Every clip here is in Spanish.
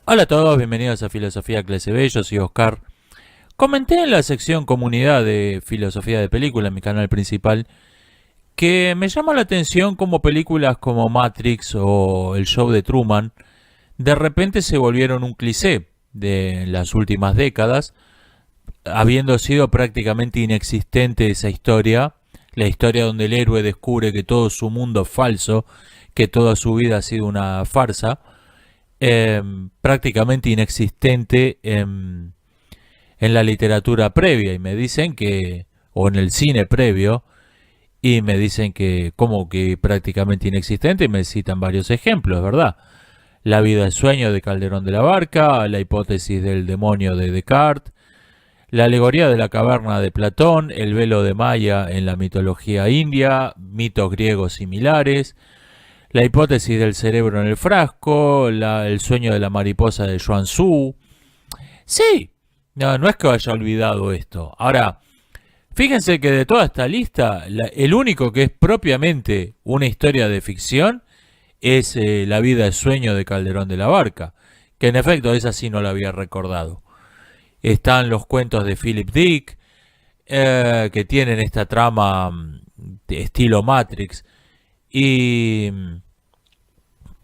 Hola a todos, bienvenidos a Filosofía Clase B, yo soy Oscar. Comenté en la sección comunidad de filosofía de película en mi canal principal que me llama la atención como películas como Matrix o El Show de Truman de repente se volvieron un cliché de las últimas décadas, habiendo sido prácticamente inexistente esa historia, la historia donde el héroe descubre que todo su mundo es falso, que toda su vida ha sido una farsa, prácticamente inexistente en la literatura previa y me dicen que, o en el cine previo, y me dicen que como que prácticamente inexistente y me citan varios ejemplos, ¿verdad? La vida es sueño de Calderón de la Barca, la hipótesis del demonio de Descartes, la alegoría de la caverna de Platón, el velo de Maya en la mitología india, mitos griegos similares, la hipótesis del cerebro en el frasco, el sueño de la mariposa de Xuan Tzu. Sí, no es que haya olvidado esto. Ahora, fíjense que de toda esta lista, el único que es propiamente una historia de ficción es La vida es sueño de Calderón de la Barca, que en efecto esa sí no la había recordado. Están los cuentos de Philip Dick, que tienen esta trama de estilo Matrix, y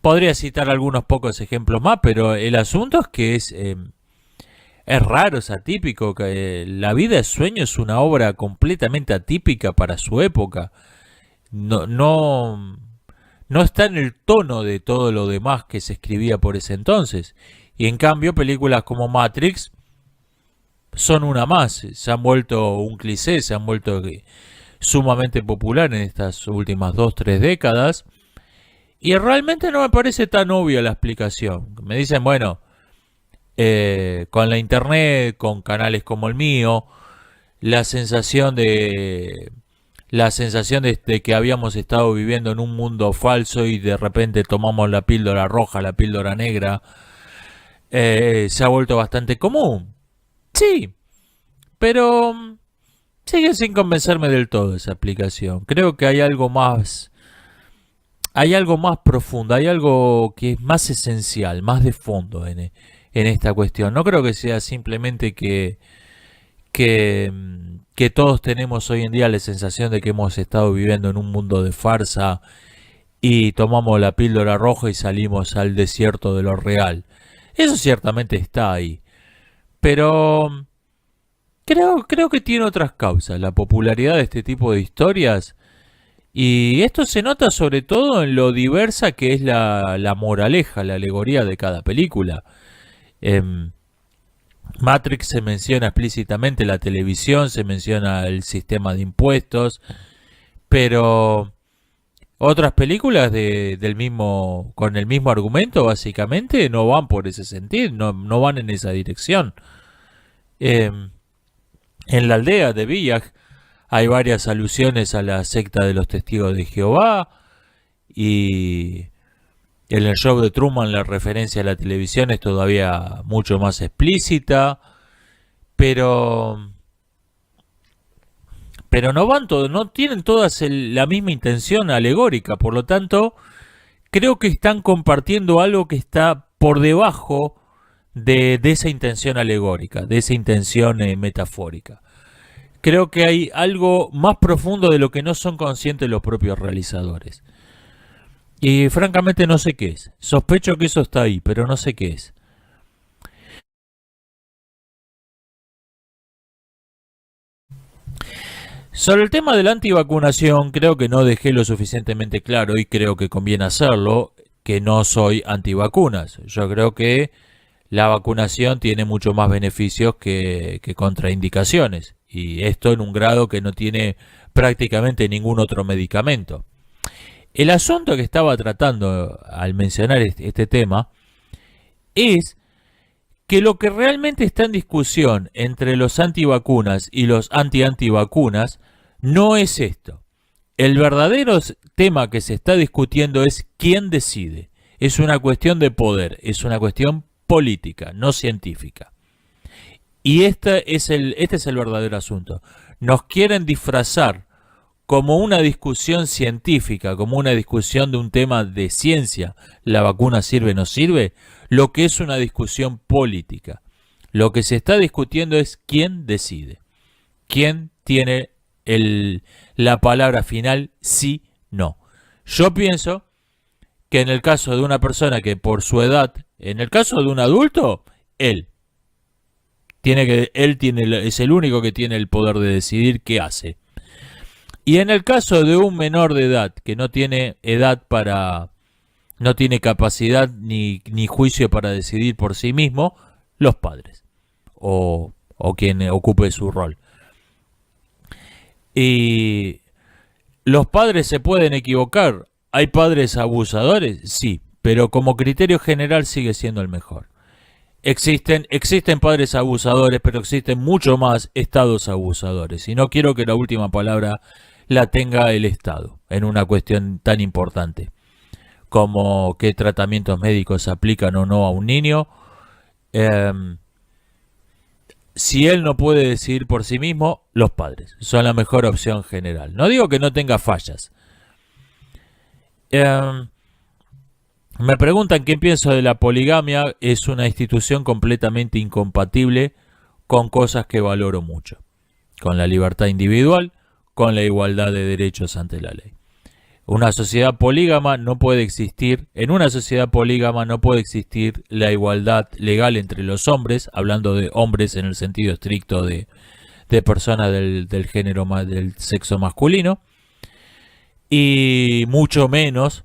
podría citar algunos pocos ejemplos más, pero el asunto es que es raro, es atípico, que La vida es sueño es una obra completamente atípica para su época. No está en el tono de todo lo demás que se escribía por ese entonces. Y en cambio, películas como Matrix son una más. Se han vuelto un cliché, se han vuelto sumamente popular en estas últimas 2 o 3 décadas. Y realmente no me parece tan obvia la explicación. Me dicen, bueno, con la internet, con canales como el mío, la sensación de de que habíamos estado viviendo en un mundo falso y de repente tomamos la píldora roja, la píldora negra, se ha vuelto bastante común. Sí, pero sigue sin convencerme del todo esa aplicación. Creo que hay algo más profundo, hay algo que es más esencial, más de fondo en esta cuestión. No creo que sea simplemente que todos tenemos hoy en día la sensación de que hemos estado viviendo en un mundo de farsa y tomamos la píldora roja y salimos al desierto de lo real. Eso ciertamente está ahí, pero creo que tiene otras causas, la popularidad de este tipo de historias, y esto se nota sobre todo en lo diversa que es la moraleja, la alegoría de cada película. En Matrix se menciona explícitamente la televisión, se menciona el sistema de impuestos, pero otras películas del mismo, con el mismo argumento básicamente no van por ese sentido, no van en esa dirección. Eh, en la aldea de Village hay varias alusiones a la secta de los testigos de Jehová y en el show de Truman la referencia a la televisión es todavía mucho más explícita, pero no van todos, no tienen todas la misma intención alegórica, por lo tanto creo que están compartiendo algo que está por debajo de esa intención alegórica, de esa intención metafórica. Creo que hay algo más profundo de lo que no son conscientes los propios realizadores. Y francamente no sé qué es. Sospecho que eso está ahí, pero no sé qué es. Sobre el tema de la antivacunación, creo que no dejé lo suficientemente claro y creo que conviene hacerlo, que no soy antivacunas. Yo creo que la vacunación tiene mucho más beneficios que contraindicaciones. Y esto en un grado que no tiene prácticamente ningún otro medicamento. El asunto que estaba tratando al mencionar este tema es que lo que realmente está en discusión entre los antivacunas y los anti-antivacunas no es esto. El verdadero tema que se está discutiendo es quién decide. Es una cuestión de poder, es una cuestión política, no científica. Y este es el verdadero asunto. Nos quieren disfrazar como una discusión científica, como una discusión de un tema de ciencia, la vacuna sirve o no sirve, lo que es una discusión política. Lo que se está discutiendo es quién decide, quién tiene la palabra final, sí, no. Yo pienso que en el caso de una persona que por su edad, en el caso de un adulto, él es el único que tiene el poder de decidir qué hace. Y en el caso de un menor de edad que no tiene no tiene capacidad ni juicio para decidir por sí mismo, los padres o quien ocupe su rol. Y los padres se pueden equivocar. ¿Hay padres abusadores? Sí, pero como criterio general sigue siendo el mejor. Existen padres abusadores, pero existen mucho más estados abusadores. Y no quiero que la última palabra la tenga el Estado en una cuestión tan importante como qué tratamientos médicos se aplican o no a un niño. Si él no puede decidir por sí mismo, los padres son la mejor opción general. No digo que no tenga fallas. Me preguntan qué pienso de la poligamia. Es una institución completamente incompatible con cosas que valoro mucho. Con la libertad individual, con la igualdad de derechos ante la ley. Una sociedad polígama no puede existir. En una sociedad polígama no puede existir la igualdad legal entre los hombres, hablando de hombres en el sentido estricto de personas del género del sexo masculino, y mucho menos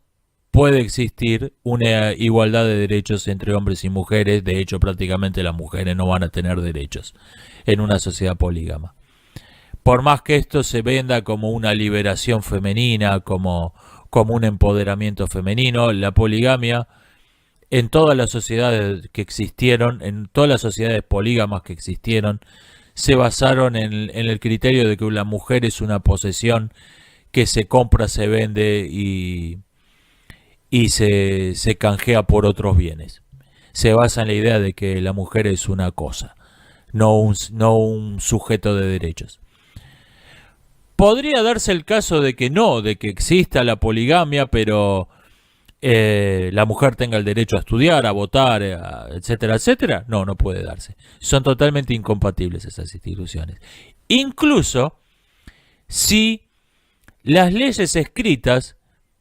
puede existir una igualdad de derechos entre hombres y mujeres. De hecho, prácticamente las mujeres no van a tener derechos en una sociedad polígama. Por más que esto se venda como una liberación femenina, como un empoderamiento femenino, la poligamia en todas las sociedades que existieron, en todas las sociedades polígamas que existieron, se basaron en el criterio de que la mujer es una posesión que se compra, se vende y se canjea por otros bienes. Se basa en la idea de que la mujer es una cosa, no un sujeto de derechos. Podría darse el caso de que no, de que exista la poligamia, pero la mujer tenga el derecho a estudiar, a votar, etcétera, etcétera. No, no puede darse. Son totalmente incompatibles esas instituciones. Incluso si las leyes escritas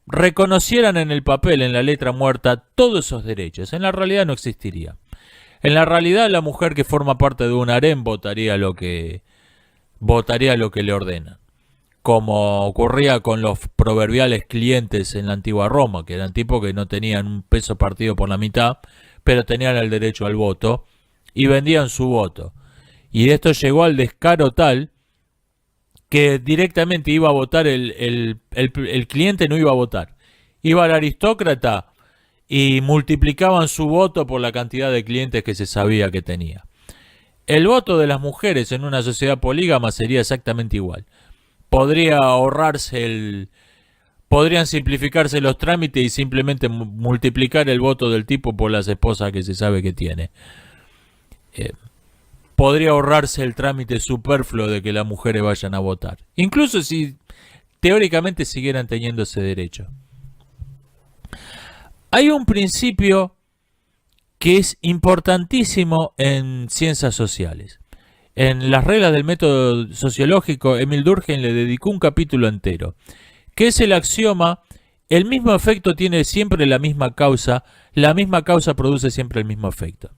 reconocieran en el papel, en la letra muerta, todos esos derechos, en la realidad no existiría. En la realidad la mujer que forma parte de un harén votaría lo que le ordenan, como ocurría con los proverbiales clientes en la antigua Roma, que eran tipos que no tenían un peso partido por la mitad, pero tenían el derecho al voto y vendían su voto. Y esto llegó al descaro tal que directamente iba a votar el cliente, no iba a votar. Iba el aristócrata y multiplicaban su voto por la cantidad de clientes que se sabía que tenía. El voto de las mujeres en una sociedad polígama sería exactamente igual. Podrían simplificarse los trámites y simplemente multiplicar el voto del tipo por las esposas que se sabe que tiene. Podría ahorrarse el trámite superfluo de que las mujeres vayan a votar, incluso si teóricamente siguieran teniendo ese derecho. Hay un principio que es importantísimo en ciencias sociales. En las reglas del método sociológico, Emil Durkheim le dedicó un capítulo entero, que es el axioma: el mismo efecto tiene siempre la misma causa produce siempre el mismo efecto.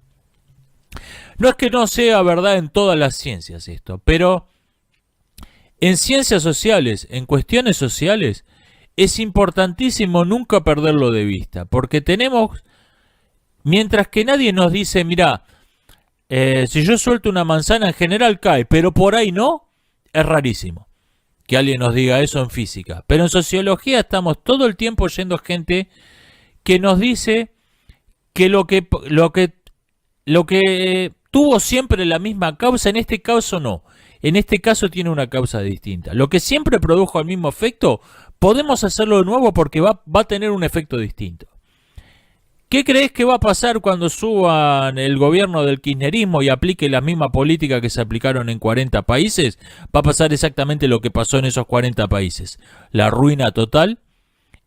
No es que no sea verdad en todas las ciencias esto, pero en ciencias sociales, en cuestiones sociales, es importantísimo nunca perderlo de vista, porque mientras que nadie nos dice, mirá, si yo suelto una manzana en general cae, pero por ahí no, es rarísimo que alguien nos diga eso en física. Pero en sociología estamos todo el tiempo oyendo gente que nos dice que lo que tuvo siempre la misma causa, en este caso no. En este caso tiene una causa distinta. Lo que siempre produjo el mismo efecto, podemos hacerlo de nuevo porque va a tener un efecto distinto. ¿Qué crees que va a pasar cuando suban el gobierno del kirchnerismo y aplique la misma política que se aplicaron en 40 países? Va a pasar exactamente lo que pasó en esos 40 países. La ruina total,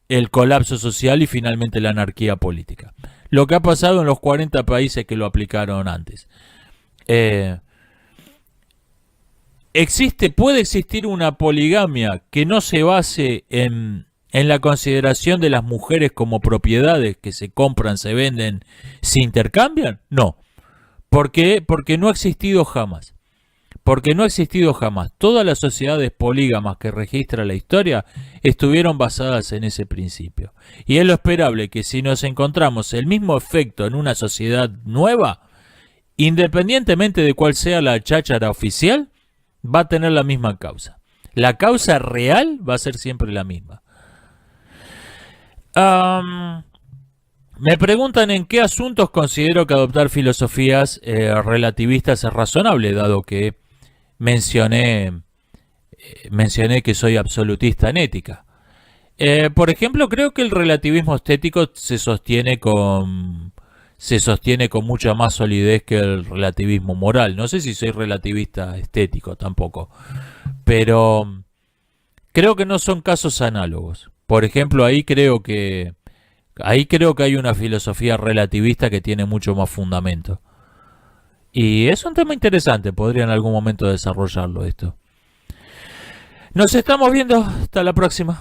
el colapso social y finalmente la anarquía política. Lo que ha pasado en los 40 países que lo aplicaron antes. Eh, puede existir una poligamia que no se base en la consideración de las mujeres como propiedades que se compran, se venden, se intercambian? No. ¿Por qué? Porque no ha existido jamás. Porque no ha existido jamás. Todas las sociedades polígamas que registra la historia estuvieron basadas en ese principio. Y es lo esperable que si nos encontramos el mismo efecto en una sociedad nueva, independientemente de cuál sea la cháchara oficial, va a tener la misma causa. La causa real va a ser siempre la misma. Me preguntan en qué asuntos considero que adoptar filosofías relativistas es razonable, dado que mencioné, mencioné que soy absolutista en ética. Por ejemplo, creo que el relativismo estético se sostiene con mucha más solidez que el relativismo moral. No sé si soy relativista estético tampoco, pero creo que no son casos análogos. Por ejemplo, ahí creo que hay una filosofía relativista que tiene mucho más fundamento. Y es un tema interesante, podría en algún momento desarrollarlo esto. Nos estamos viendo, hasta la próxima.